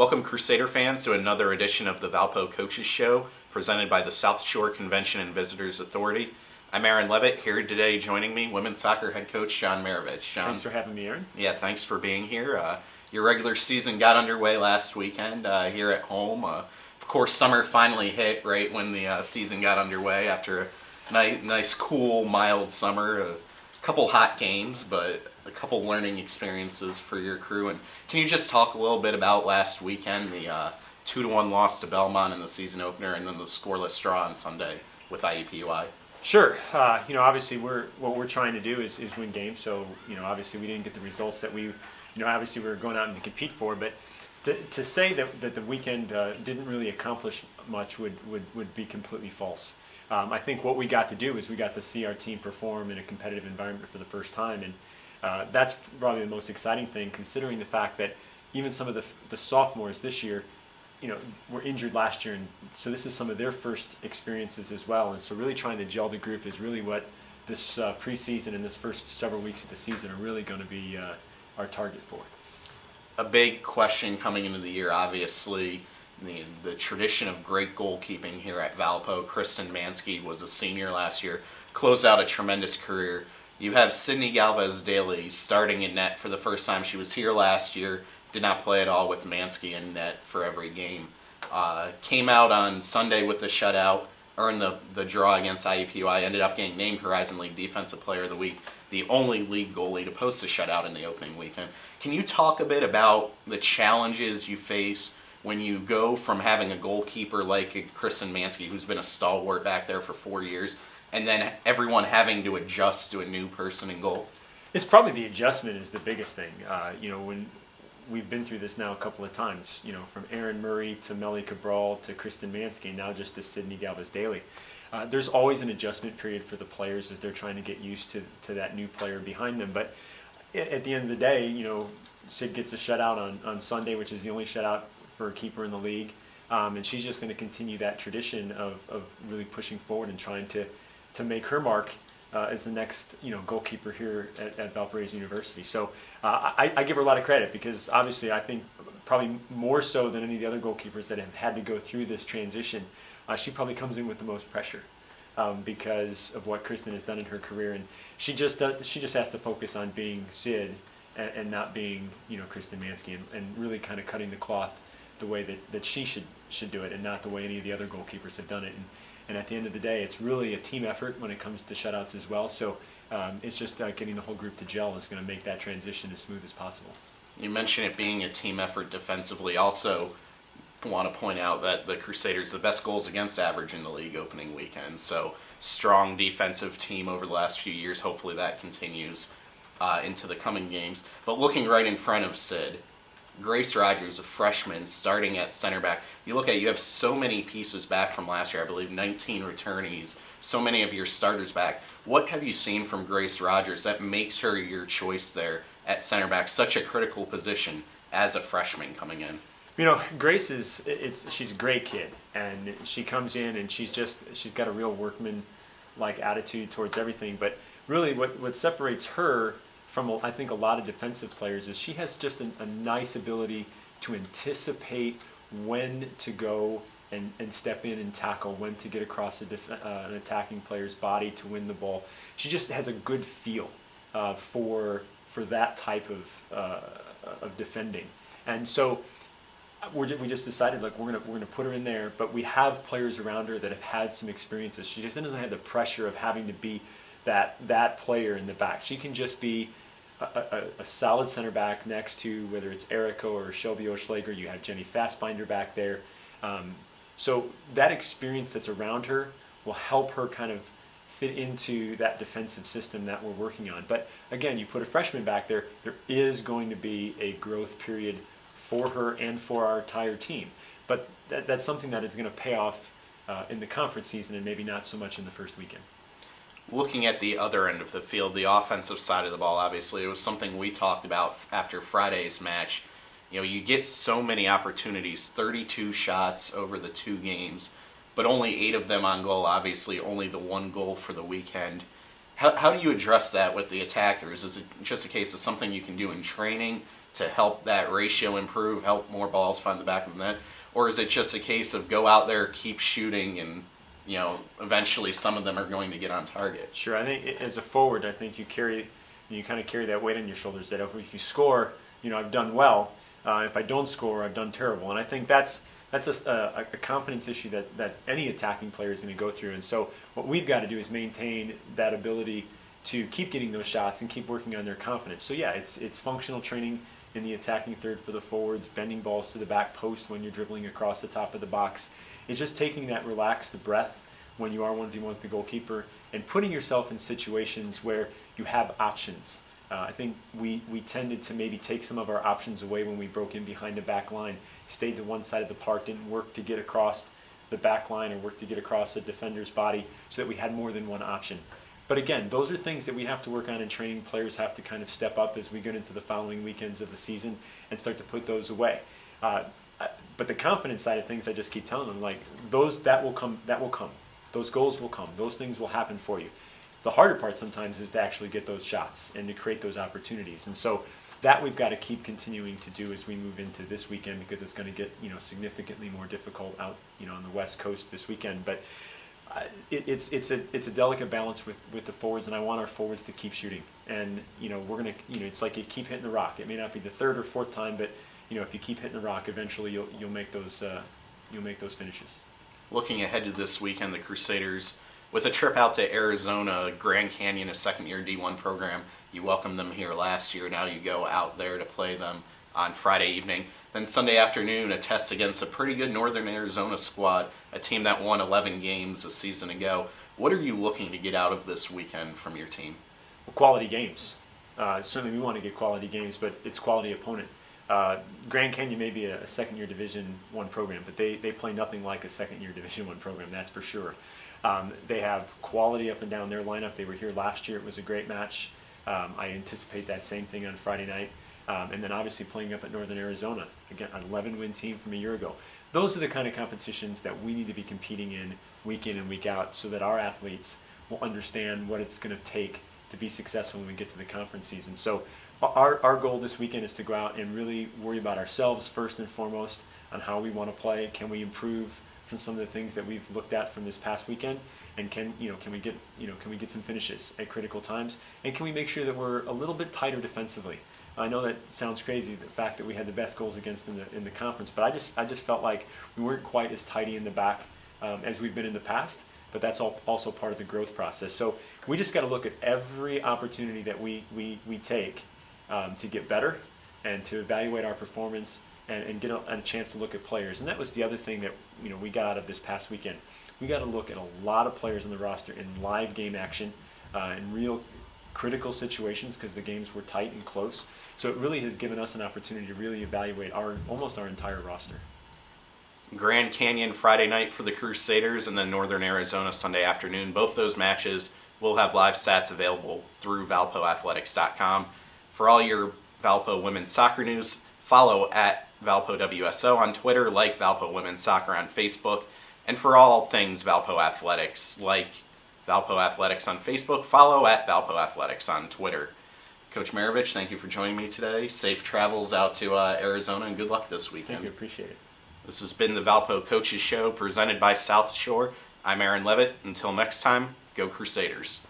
Welcome, Crusader fans, to another edition of the Valpo Coaches Show, presented by the South Shore Convention and Visitors Authority. I'm Aaron Levitt. Here today joining me, women's soccer head coach John Marovich. John, thanks for having me, Aaron. Yeah, thanks for being here. Your regular season got underway last weekend here at home. Of course, summer finally hit right when the season got underway after a nice, cool, mild summer. A couple hot games, but a couple learning experiences for your crew. And can you just talk a little bit about last weekend, the 2-1 loss to Belmont in the season opener, and then the scoreless draw on Sunday with IUPUI? Sure. Obviously, what we're trying to do is win games. So, obviously we didn't get the results that we, obviously we were going out and to compete for. But to say that the weekend didn't really accomplish much would be completely false. I think what we got to do is we got to see our team perform in a competitive environment for the first time, and that's probably the most exciting thing, considering the fact that even some of the sophomores this year, were injured last year, and so this is some of their first experiences as well. And so really trying to gel the group is really what this preseason and this first several weeks of the season are really going to be our target for. A big question coming into the year, obviously, the tradition of great goalkeeping here at Valpo. Kristen Mansky was a senior last year, closed out a tremendous career. You have Sydney Galvez-Daly starting in net for the first time. She was here last year, did not play at all with Mansky in net for every game. Came out on Sunday with the shutout, earned the draw against IUPUI, ended up getting named Horizon League Defensive Player of the Week, the only league goalie to post a shutout in the opening weekend. Can you talk a bit about the challenges you face when you go from having a goalkeeper like Kristen Mansky, who's been a stalwart back there for 4 years, and then everyone having to adjust to a new person in goal? It's probably the adjustment is the biggest thing. When we've been through this now a couple of times, from Erin Murray to Melly Cabral to Kristen Mansky, now just to Sydney Galvez-Daly. There's always an adjustment period for the players as they're trying to get used to that new player behind them. But at the end of the day, Sid gets a shutout on Sunday, which is the only shutout for a keeper in the league. And she's just going to continue that tradition of really pushing forward and trying to make her mark as the next goalkeeper here at Valparaiso University. So I give her a lot of credit, because obviously I think probably more so than any of the other goalkeepers that have had to go through this transition, she probably comes in with the most pressure because of what Kristen has done in her career, and she just has to focus on being Sid and not being Kristen Mansky, and really kind of cutting the cloth the way that she should do it, and not the way any of the other goalkeepers have done it. And at the end of the day, it's really a team effort when it comes to shutouts as well. So it's just getting the whole group to gel is going to make that transition as smooth as possible. You mentioned it being a team effort defensively. Also want to point out that the Crusaders, the best goals against average in the league opening weekend. So strong defensive team over the last few years. Hopefully that continues into the coming games. But looking right in front of Sid, Grace Rogers, a freshman, starting at center back. You have so many pieces back from last year. I believe 19 returnees, so many of your starters back. What have you seen from Grace Rogers that makes her your choice there at center back, such a critical position as a freshman coming in? Grace she's a great kid, and she comes in and she's got a real workman-like attitude towards everything. But really what separates her from, I think, a lot of defensive players is she has just a nice ability to anticipate when to go and step in and tackle, when to get across an attacking player's body to win the ball. She just has a good feel for that type of defending. And so we just decided, like, we're gonna put her in there, but we have players around her that have had some experiences. She just doesn't have the pressure of having to be that player in the back. She can just be a solid center back next to, whether it's Erica or Shelby O'Schlager. You have Jenny Fastbinder back there. So that experience that's around her will help her kind of fit into that defensive system that we're working on. But again, you put a freshman back there, there is going to be a growth period for her and for our entire team. But that's something that is going to pay off in the conference season, and maybe not so much in the first weekend. Looking at the other end of the field, the offensive side of the ball, obviously, it was something we talked about after Friday's match. You get so many opportunities, 32 shots over the 2 games, but only 8 of them on goal, obviously, only the 1 goal for the weekend. How do you address that with the attackers? Is it just a case of something you can do in training? to help that ratio improve, help more balls find the back of the net? Or is it just a case of go out there, keep shooting, and eventually some of them are going to get on target? Sure. I think as a forward, I think you kind of carry that weight on your shoulders that if you score, I've done well. If I don't score, I've done terrible. And I think that's a confidence issue that any attacking player is going to go through. And so what we've got to do is maintain that ability to keep getting those shots and keep working on their confidence. So yeah, it's functional training in the attacking third for the forwards, bending balls to the back post when you're dribbling across the top of the box. It's just taking that relaxed breath when you are 1v1 with the goalkeeper and putting yourself in situations where you have options. I think we tended to maybe take some of our options away when we broke in behind the back line, stayed to one side of the park, didn't work to get across the back line or work to get across a defender's body so that we had more than one option. But again, those are things that we have to work on in training. Players have to kind of step up as we get into the following weekends of the season and start to put those away. But the confidence side of things, I just keep telling them, like, that will come. Those goals will come. Those things will happen for you. The harder part sometimes is to actually get those shots and to create those opportunities. And so that we've got to keep continuing to do as we move into this weekend, because it's going to get significantly more difficult out on the West Coast this weekend. But it's a delicate balance with the forwards, and I want our forwards to keep shooting. And we're gonna it's like you keep hitting the rock. It may not be the third or fourth time, but if you keep hitting the rock, eventually you'll make those finishes. Looking ahead to this weekend, the Crusaders, with a trip out to Arizona, Grand Canyon, a second-year D1 program. You welcomed them here last year. Now you go out there to play them on Friday evening. Then Sunday afternoon, a test against a pretty good Northern Arizona squad, a team that won 11 games a season ago. What are you looking to get out of this weekend from your team? Well, quality games. Certainly we want to get quality games, but it's quality opponent. Grand Canyon may be a second-year Division I program, but they play nothing like a second-year Division I program, that's for sure. They have quality up and down their lineup. They were here last year. It was a great match. I anticipate that same thing on Friday night. And then obviously playing up at Northern Arizona, again, an 11-win team from a year ago. Those are the kind of competitions that we need to be competing in and week out, so that our athletes will understand what it's going to take to be successful when we get to the conference season. So our goal this weekend is to go out and really worry about ourselves first and foremost, on how we want to play. Can we improve from some of the things that we've looked at from this past weekend? And can we get some finishes at critical times? And can we make sure that we're a little bit tighter defensively? I know that sounds crazy, the fact that we had the best goals against in the conference, but I just felt like we weren't quite as tidy in the back as we've been in the past. But that's also part of the growth process. So we just got to look at every opportunity that we take to get better and to evaluate our performance and get a chance to look at players. And that was the other thing that we got out of this past weekend. We got to look at a lot of players on the roster in live game action, in real critical situations, because the games were tight and close. So it really has given us an opportunity to really evaluate almost our entire roster. Grand Canyon Friday night for the Crusaders, and then Northern Arizona Sunday afternoon. Both those matches will have live stats available through ValpoAthletics.com. For all your Valpo women's soccer news, follow at Valpo WSO on Twitter, like Valpo Women's Soccer on Facebook. And for all things Valpo Athletics, like Valpo Athletics on Facebook, follow at Valpo Athletics on Twitter. Coach Marovich, thank you for joining me today. Safe travels out to Arizona, and good luck this weekend. Thank you, appreciate it. This has been the Valpo Coaches Show, presented by South Shore. I'm Aaron Levitt. Until next time, go Crusaders.